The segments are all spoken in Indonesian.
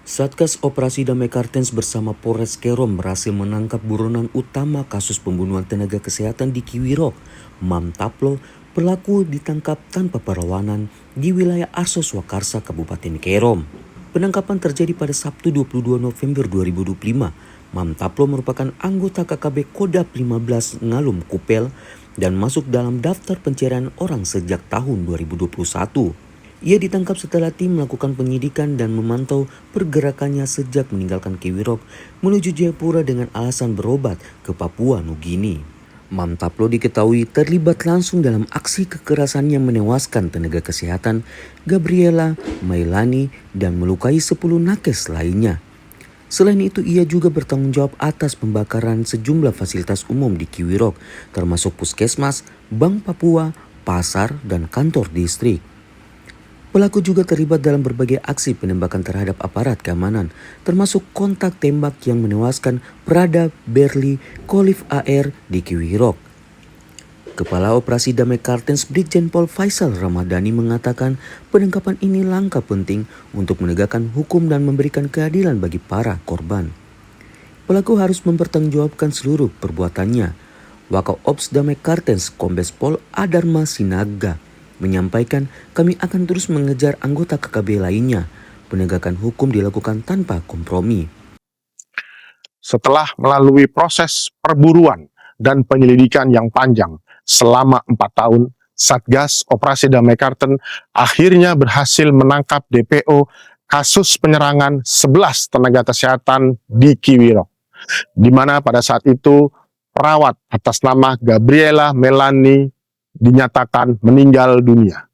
Satgas Operasi Damai Kartens bersama Polres Kerom berhasil menangkap buronan utama kasus pembunuhan tenaga kesehatan di Kiwirok, Mam Taplo. Pelaku ditangkap tanpa perlawanan di wilayah Arso Swakarsa, Kabupaten Kerom. Penangkapan terjadi pada Sabtu 22 November 2025. Mam Taplo merupakan anggota KKB Kodap 15 Ngalum Kupel dan masuk dalam daftar pencarian orang sejak tahun 2021. Ia ditangkap setelah tim melakukan penyidikan dan memantau pergerakannya sejak meninggalkan Kiwirok menuju Jayapura dengan alasan berobat ke Papua Nugini. Mam Taplo diketahui terlibat langsung dalam aksi kekerasan yang menewaskan tenaga kesehatan Gabriela Mailani dan melukai 10 nakes lainnya. Selain itu, ia juga bertanggung jawab atas pembakaran sejumlah fasilitas umum di Kiwirok, termasuk puskesmas, Bank Papua, pasar, dan kantor distrik. Pelaku juga terlibat dalam berbagai aksi penembakan terhadap aparat keamanan, termasuk kontak tembak yang menewaskan Prada Berli Khalif AR di Kiwirok. Kepala Operasi Damai Kartens Brigjen Pol Faisal Ramadhani mengatakan penangkapan ini langkah penting untuk menegakkan hukum dan memberikan keadilan bagi para korban. Pelaku harus mempertanggungjawabkan seluruh perbuatannya. Wakaops Damai Kartens Kombes Pol Adarma Sinaga menyampaikan, kami akan terus mengejar anggota KKB lainnya. Penegakan hukum dilakukan tanpa kompromi. Setelah melalui proses perburuan dan penyelidikan yang panjang selama 4 tahun, Satgas Operasi Damai Kartens akhirnya berhasil menangkap DPO kasus penyerangan 11 tenaga kesehatan di Kiwirok, di mana pada saat itu perawat atas nama Gabriela Melani dinyatakan meninggal dunia.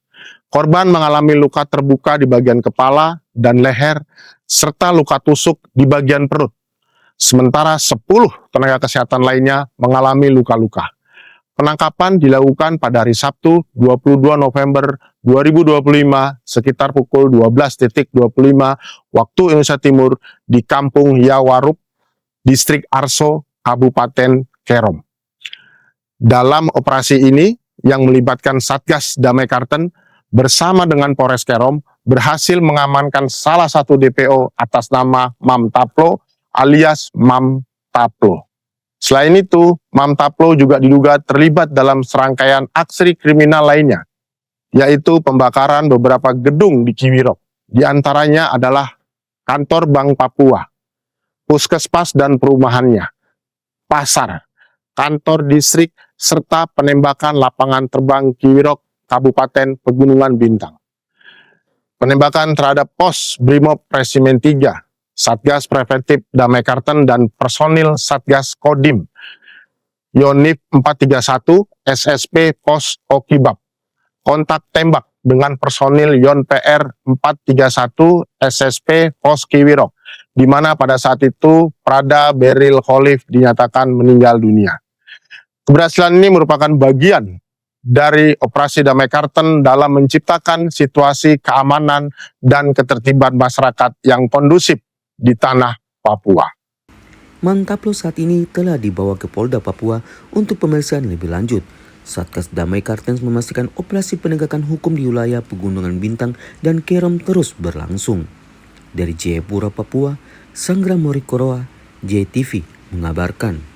Korban mengalami luka terbuka di bagian kepala dan leher, serta luka tusuk di bagian perut. Sementara 10 tenaga kesehatan lainnya mengalami luka-luka. Penangkapan dilakukan pada hari Sabtu 22 November 2025 sekitar pukul 12.25 waktu Indonesia Timur di Kampung Yawarup, Distrik Arso, Kabupaten Kerom. Dalam operasi ini, yang melibatkan Satgas Damai Kartens bersama dengan Polres Kerom berhasil mengamankan salah satu DPO atas nama Mam Taplo alias Mam Taplo. Selain itu, Mam Taplo juga diduga terlibat dalam serangkaian aksi kriminal lainnya, yaitu pembakaran beberapa gedung di Kiwirok. Di antaranya adalah kantor Bank Papua, puskesmas dan perumahannya, pasar, kantor distrik, serta penembakan lapangan terbang Kiwirok, Kabupaten Pegunungan Bintang. Penembakan terhadap pos Brimob Resimen 3, Satgas Preventif Damai Kartens dan personil Satgas Kodim, Yonif 431, SSP Pos Okibab. Kontak tembak dengan personil Yon PR 431, SSP Pos Kiwirok, di mana pada saat itu Prada Beril Khalif dinyatakan meninggal dunia. Keberhasilan ini merupakan bagian dari Operasi Damai Kartens dalam menciptakan situasi keamanan dan ketertiban masyarakat yang kondusif di tanah Papua. Mam Taplo saat ini telah dibawa ke Polda Papua untuk pemeriksaan lebih lanjut. Satgas Damai Kartens memastikan operasi penegakan hukum di wilayah Pegunungan Bintang dan Kerom terus berlangsung. Dari Jayapura, Papua, Sanggra Morikoroa, JTV mengabarkan.